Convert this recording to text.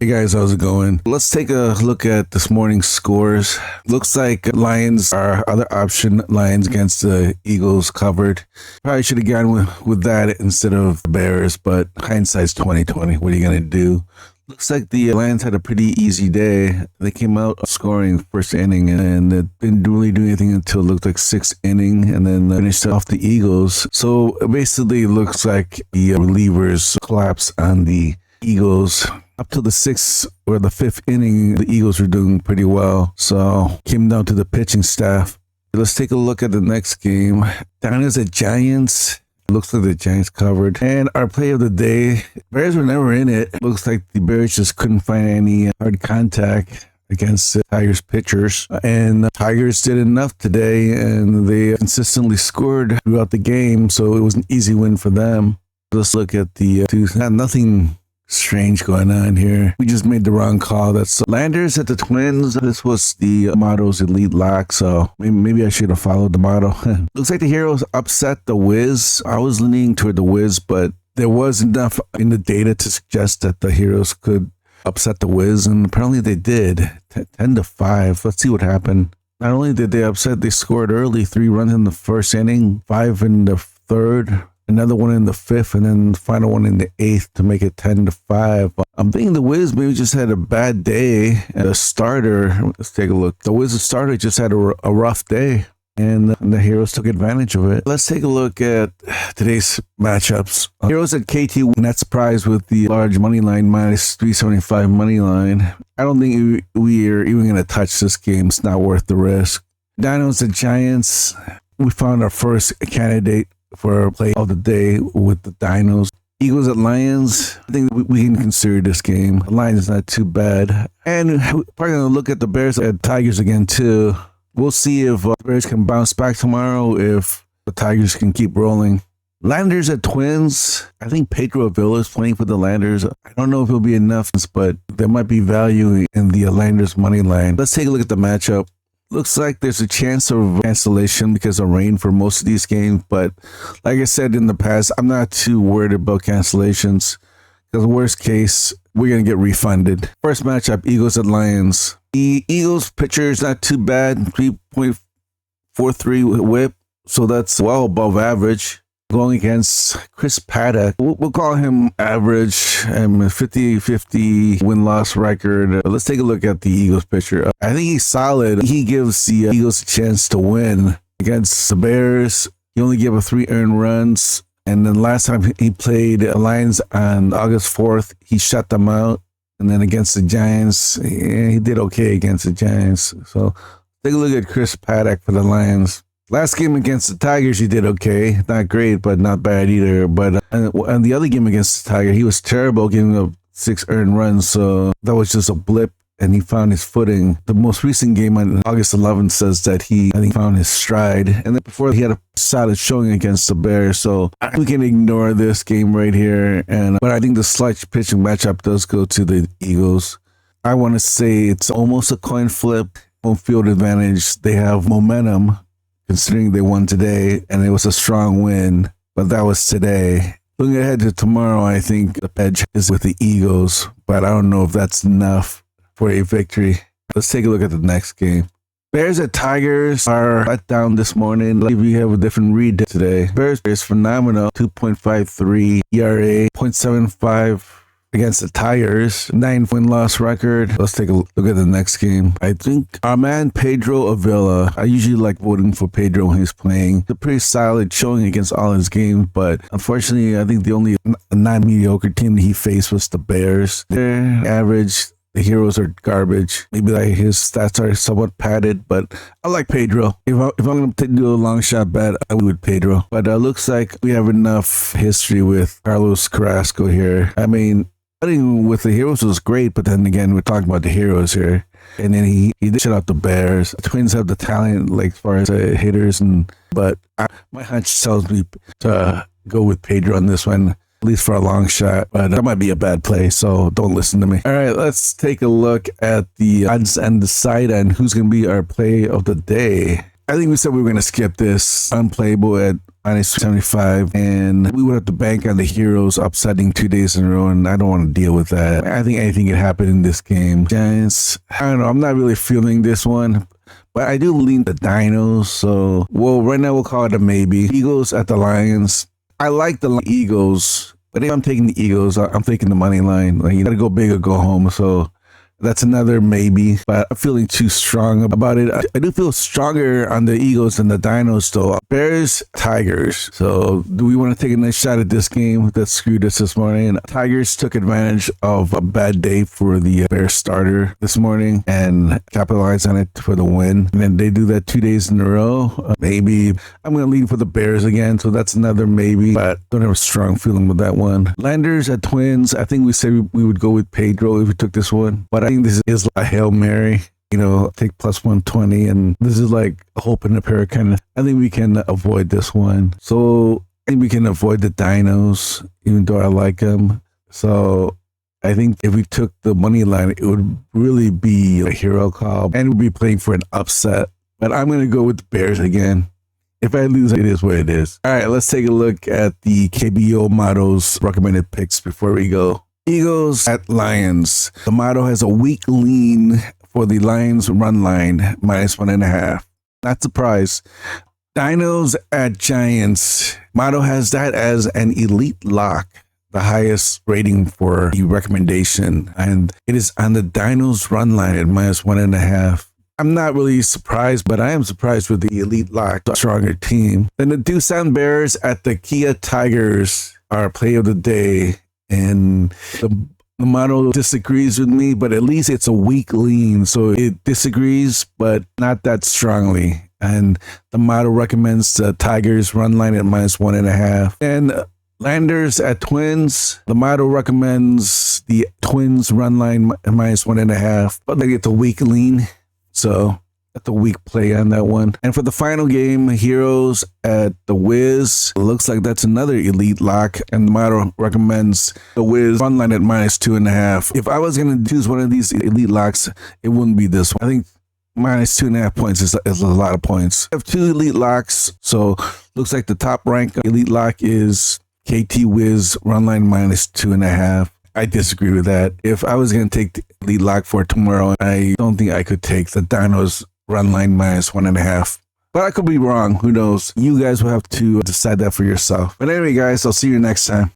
Hey guys, how's it going? Let's take a look at this morning's scores. Looks like Lions are other option. Lions against the Eagles covered. Probably should have gone with that instead of Bears, but hindsight's 2020. What are you gonna do? Looks like the Lions had a pretty easy day. They came out scoring first inning and they didn't really do anything until it looked like sixth inning and then finished off the Eagles. So basically it looks like the relievers collapsed on the Eagles. Up to the sixth or the fifth inning, the Eagles were doing pretty well. So came down to the pitching staff. Let's take a look at the next game. Diners at Giants. Looks like the Giants covered. And our play of the day, Bears were never in it. Looks like the Bears just couldn't find any hard contact against the Tigers pitchers. And the Tigers did enough today and they consistently scored throughout the game. So it was an easy win for them. Let's look at the Doosan. Nothing strange going on here. We just made the wrong call. That's Landers at the Twins. This was the Motto's elite lock, so maybe I should have followed the motto. Looks like the Heroes upset the Wiz. I was leaning toward the Wiz, but there was enough in the data to suggest that the Heroes could upset the Wiz, and apparently they did. 10-5. Let's see what happened. Not only did they upset, they scored early, 3 runs in the first inning, 5 in the third, another one in the fifth, and then the final one in the eighth to make it 10-5. I'm thinking the Wiz maybe just had a bad day. And the starter, let's take a look. The Wiz starter just had a rough day, and the Heroes took advantage of it. Let's take a look at today's matchups. Heroes at KT, net surprise with the large money line, minus 375 money line. I don't think we are even going to touch this game. It's not worth the risk. Dinos at Giants. We found our first candidate for play of the day with the Dinos. Eagles at Lions. I think we can consider this game. The Lions is not too bad. And we're probably going to look at the Bears at Tigers again too. We'll see if the Bears can bounce back tomorrow, if the Tigers can keep rolling. Landers at Twins. I think Pedro Avila is playing for the Landers. I don't know if it'll be enough, but there might be value in the Landers money line. Let's take a look at the matchup. Looks like there's a chance of cancellation because of rain for most of these games. But like I said in the past, I'm not too worried about cancellations. Because worst case, we're going to get refunded. First matchup, Eagles at Lions. The Eagles pitcher is not too bad. 3.43 whip. So that's well above average. Going against Chris Paddock. We'll call him average. 50-50 win-loss record. Let's take a look at the Eagles pitcher. I think he's solid. He gives the Eagles a chance to win. Against the Bears, he only gave up 3 earned runs. And then last time he played the Lions on August 4th, he shut them out. And then against the Giants, he did okay against the Giants. So take a look at Chris Paddock for the Lions. Last game against the Tigers, he did okay. Not great, but not bad either. But on the other game against the Tigers, he was terrible, giving up 6 earned runs. So that was just a blip, and he found his footing. The most recent game on August 11th says that I think, found his stride. And then before, he had a solid showing against the Bears. So we can ignore this game right here. But I think the slight pitching matchup does go to the Eagles. I want to say it's almost a coin flip. Home field advantage. They have momentum, considering they won today, and it was a strong win, but that was today. Looking ahead to tomorrow, I think the edge is with the Eagles, but I don't know if that's enough for a victory. Let's take a look at the next game. Bears at Tigers are let down this morning. We have a different read today. Bears is phenomenal. 2.53 ERA, 0.75 against the Tigers, 9 win-loss record. Let's take a look at the next game. I think our man Pedro Avila, I usually like voting for Pedro when he's playing. It's a pretty solid showing against all his games, but unfortunately, I think the only non-mediocre team that he faced was the Bears. They're average. The Heroes are garbage. Maybe like his stats are somewhat padded, but I like Pedro. If I'm going to do a long shot bet, I would with Pedro. But it looks like we have enough history with Carlos Carrasco here. I mean, betting with the Heroes was great, but then again, we're talking about the Heroes here. And then he did shut out the Bears. The Twins have the talent, like as far as hitters, but my hunch tells me to go with Pedro on this one, at least for a long shot. But that might be a bad play, so don't listen to me. All right, let's take a look at the odds and decide on who's going to be our play of the day. I think we said we were going to skip this. Unplayable at -75, and we would have to bank on the Heroes upsetting 2 days in a row, and I don't want to deal with that. I think anything could happen in this game. Giants, I don't know. I'm not really feeling this one, but I do lean the Dinos. So, well, right now we'll call it a maybe. Eagles at the Lions. I like the Eagles, but if I'm taking the Eagles, I'm taking the money line. Like, you got to go big or go home. So that's another maybe, but I'm feeling too strong about it. I do feel stronger on the Eagles than the Dinos, though. Bears, Tigers. So do we want to take a nice shot at this game that screwed us this morning? Tigers took advantage of a bad day for the Bears starter this morning and capitalized on it for the win. And then they do that 2 days in a row. Maybe I'm going to lean for the Bears again. So that's another maybe, but don't have a strong feeling with that one. Landers at Twins. I think we said we would go with Pedro if we took this one, but I think this is a Hail Mary, take plus 120, and this is like a hope in a prayer kind of. I think we can avoid this one. So I think we can avoid the Dinos, even though I like them. So I think if we took the money line, it would really be a hero call, and we'd be playing for an upset. But I'm going to go with the Bears again. If I lose, it is what it is. All right, let's take a look at the KBO Motto's recommended picks before we go. Eagles at Lions. The Motto has a weak lean for the Lions run line, -1.5. Not surprised. Dinos at Giants. Motto has that as an elite lock, the highest rating for the recommendation, and it is on the Dinos run line at -1.5. I'm not really surprised, but I am surprised with the elite lock, the stronger team. Then the Doosan Bears at the Kia Tigers are play of the day. And the Motto disagrees with me, but at least it's a weak lean. So it disagrees, but not that strongly. And the Motto recommends the Tigers run line at -1.5. And Landers at Twins. The Motto recommends the Twins run line at -1.5, but it's a weak lean. So that's a weak play on that one. And for the final game, Heroes at the Wiz. It looks like that's another elite lock, and the Motto recommends the Wiz run line at -2.5. If I was going to choose one of these elite locks, it wouldn't be this one. I think -2.5 points is a lot of points. I have two elite locks, so looks like the top rank elite lock is KT Wiz run line -2.5. I disagree with that. If I was going to take the elite lock for tomorrow, I don't think I could take the Dinos run line -1.5. But I could be wrong. Who knows? You guys will have to decide that for yourself. But anyway, guys, I'll see you next time.